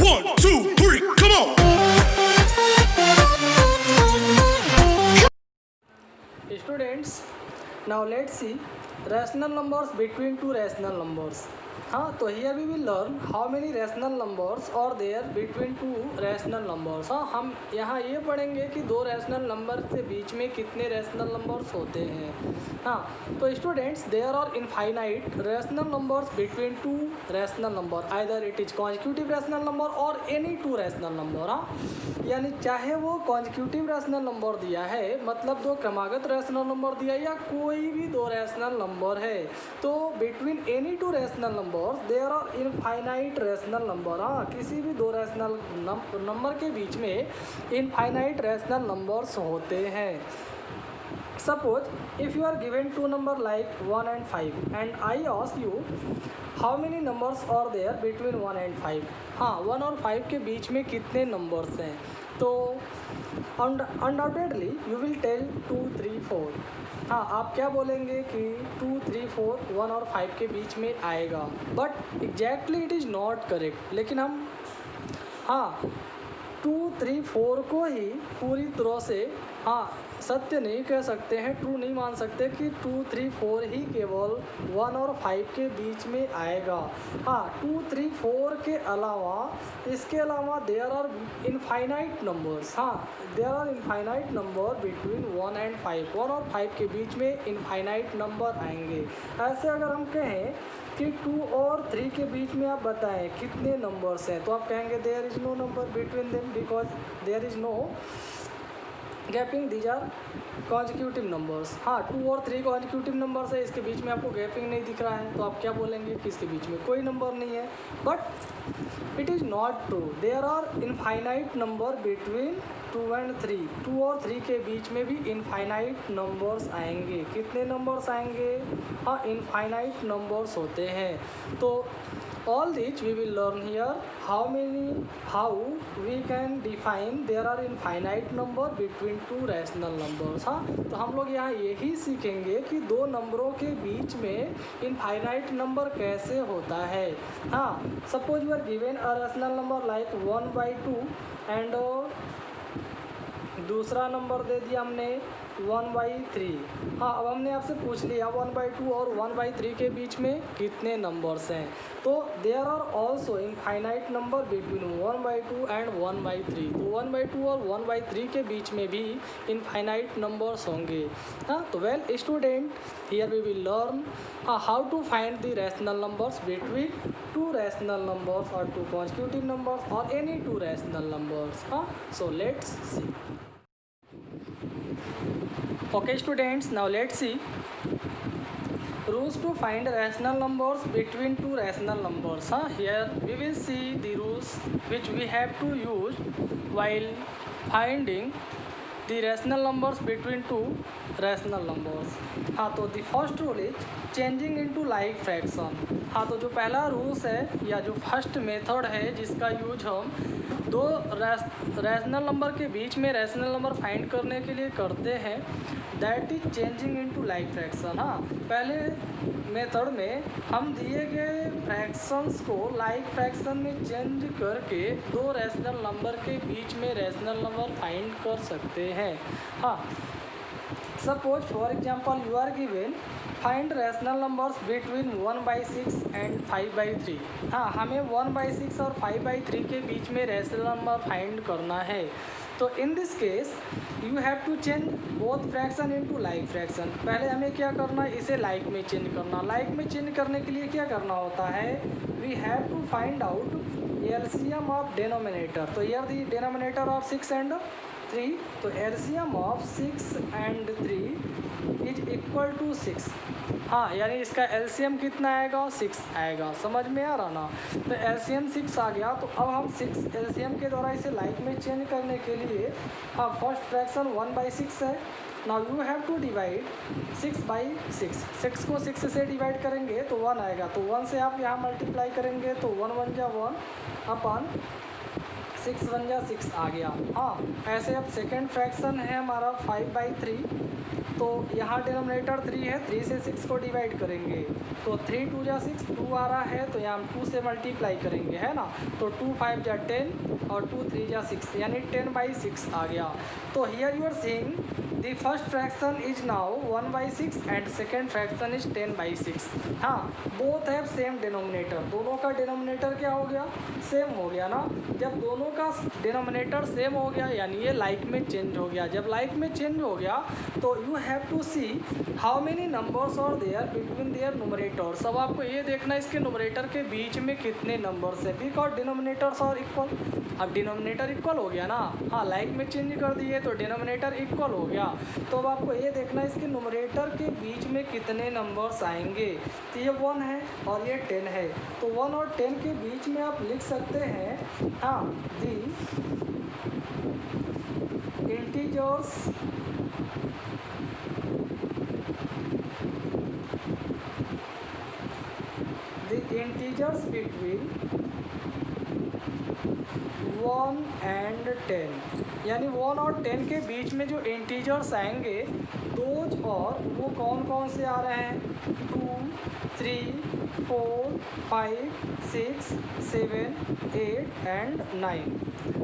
1, 2, 3, come on! Students, now let's see rational numbers between two rational numbers. तो here we will learn how many rational numbers are there between two rational numbers. हम यहाँ ये पढ़ेंगे कि दो rational number के बीच में कितने रैशनल नंबर्स होते हैं. तो students, there are infinite rational numbers between two rational number, either it is consecutive rational number और एनी टू रैशनल नंबर. यानी चाहे वो कॉन्जिक्यूटिव रैशनल नंबर दिया है, मतलब दो क्रमागत रैशनल नंबर दिया, या कोई भी दो रैशनल नंबर है, तो between any two rational number there are infinite rational number. किसी भी दो रैशनल नंबर के बीच में इनफाइनाइट रैशनल नंबर्स होते हैं. Suppose if you are given two number like 1 and 5 and I ask you how many numbers are there between 1 and 5. 1 और 5 के बीच में कितने नंबर्स हैं, तो अनडाउटेडली यू विल टेल 2, 3, 4. आप क्या बोलेंगे कि 2, 3, 4 1 और 5 के बीच में आएगा, but exactly it is not correct. लेकिन हम 2, 3, 4 को ही पूरी तरह से सत्य नहीं कह सकते हैं, ट्रू नहीं मान सकते कि 2, 3, 4 ही केवल 1 और 5 के बीच में आएगा. 2, 3, 4 के अलावा, इसके अलावा there are infinite numbers. There are infinite number between 1 and 5. 1 और 5 के बीच में इनफाइनाइट नंबर आएंगे. ऐसे अगर हम कहें कि 2 और 3 के बीच में आप बताएं कितने नंबर्स हैं, तो आप कहेंगे there is no number between them because there is no gapping, these are consecutive numbers. 2 और 3 कॉन्जिक्यूटिव नंबर्स है, इसके बीच में आपको गैपिंग नहीं दिख रहा है, तो आप क्या बोलेंगे कि इसके बीच में कोई नंबर नहीं है. But it is not true. There are infinite number between 2 and 3. 2 और 3 के बीच में भी इनफाइनाइट नंबर्स आएंगे. कितने नंबर्स आएंगे? इनफाइनाइट नंबर्स होते हैं. तो all these we will learn here. How we can define there are infinite number between two rational numbers. तो हम लोग यहाँ यही सीखेंगे कि दो नंबरों के बीच में इनफाइनाइट नंबर कैसे होता है. Suppose you are given a rational number like 1/2 and दूसरा नंबर दे दिया हमने 1/3. अब हमने आपसे पूछ लिया 1/2 और 1/3 के बीच में कितने नंबर्स हैं, तो there are also infinite number between 1/2 and 1/3. तो 1/2 और 1/3 के बीच में भी इनफाइनाइट नंबर्स होंगे. तो well student, here we will learn how to find the rational numbers between two rational numbers और टू कॉन्जिक्यूटिव नंबर्स और any two rational numbers. So let's see. Okay students, now let's see rules to find rational numbers between two rational numbers. Here we will see the rules which we have to use while finding the rational numbers between two rational numbers. तो the first rule is changing into like fraction. तो जो पहला rules है या जो first method है जिसका use हम दो रैशनल नंबर के बीच में रैशनल नंबर फाइंड करने के लिए करते हैं, that is changing into like fraction. पहले मेथड में हम दिए गए फ्रैक्शंस को लाइक फ्रैक्शन में चेंज करके दो रैशनल नंबर के बीच में रैशनल नंबर फाइंड कर सकते हैं. Suppose for example you are given find rational numbers between 1/6 and 5/3. हमें 1/6 और 5/3 के बीच में रैशनल नंबर फाइंड करना है. तो in this case you have to change both fraction into like fraction. पहले हमें क्या करना है, इसे लाइक में चेंज करना. लाइक में चेंज करने के लिए क्या करना होता है, we have to find out LCM of denominator. तो here the denominator of 6 and 3. तो LCM of 6 and 3 is equal to 6. यानी इसका एलसीएम कितना आएगा, 6 आएगा. समझ में आ रहा ना. तो एलसीएम 6 आ गया. तो अब हम 6 एलसीएम के द्वारा इसे लाइक में चेंज करने के लिए फर्स्ट फ्रैक्शन 1/6 है. Now you have to divide 6/6. 6 को 6 से डिवाइड करेंगे तो 1 आएगा. तो 1 से आप यहाँ मल्टीप्लाई करेंगे तो 1 1 जा 1 अपन 6 1 जा 6 आ गया. ऐसे अब सेकेंड फ्रैक्शन है हमारा 5/3. तो यहाँ डिनोमिनेटर 3 है, 3 से 6 को डिवाइड करेंगे तो 3 2 जा 6, 2 आ रहा है तो यहाँ हम 2 से मल्टीप्लाई करेंगे, है ना। तो 2 5 जा 10 और 2 3 जा 6, यानी 10/6 आ गया। तो here you are seeing the first fraction is now 1/6 and second fraction is 10/6। हाँ, बोथ हैव सेम डिनोमिनेटर, दोनों का डिनोमिनेटर क्या हो गया, सेम हो गया ना। जब दोनों का डिनोमिनेटर सेम हो गया यानी ये लाइक में चेंज हो गया। जब लाइक में चेंज हो गया तो you have to see how many numbers are there between there numerators. अब आपको ये देखना है इसके नुमरेटर के बीच में कितने नंबर्स है, बिकॉज डिनोमिनेटर्स आर इक्वल। अब डिनोमिनेटर इक्वल हो गया ना, हाँ, लाइक में चेंज कर दिए तो डिनोमिनेटर इक्वल हो गया। तो अब आपको ये देखना है इसके नुमरेटर के बीच में कितने नंबर्स आएंगे। तो ये 1 है और ये 10 है, तो 1 और 10 के बीच में आप लिख सकते हैं, हाँ, दी इंटीजर्स बिटवीन 1 एंड 10, यानी 1 और 10 के बीच में जो इंटीजर्स आएंगे दोज और वो कौन कौन से आ रहे हैं, 2 3 4 5 6 7 8 एंड 9।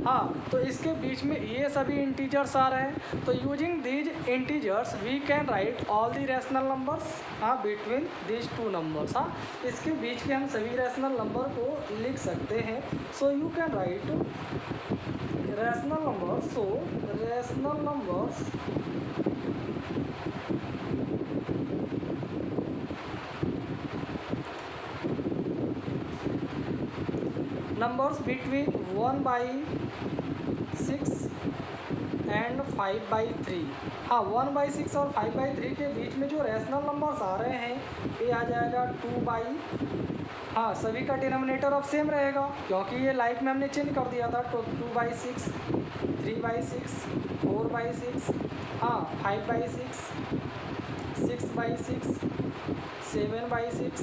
हाँ, तो इसके बीच में ये सभी इंटीजर्स आ रहे हैं। तो using these integers we can write all the rational numbers, हाँ, बिटवीन दीज 2 नंबर्स। हाँ, इसके बीच के हम सभी रैशनल नंबर को लिख सकते हैं। So you can write rational numbers. So rational numbers numbers between 1/6 and 5/3। हाँ, 1/6 और 5/3 के बीच में जो रैशनल नंबर्स आ रहे हैं ये आ जाएगा 2/, हाँ, सभी का डिनोमिनेटर अब सेम रहेगा क्योंकि ये लाइक में हमने चेंज कर दिया था। तो 2/6 3/6 4/6, हाँ, 5/6 6/6 7/6,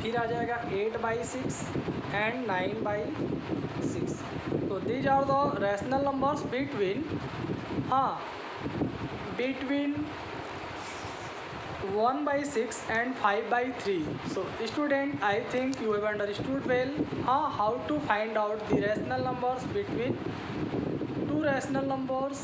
फिर आ जाएगा 8/6 एंड 9/6। तो these are the rational numbers between, हाँ, between 1/6 and 5/3. So student, I think you have understood well how to find out the rational numbers between two rational numbers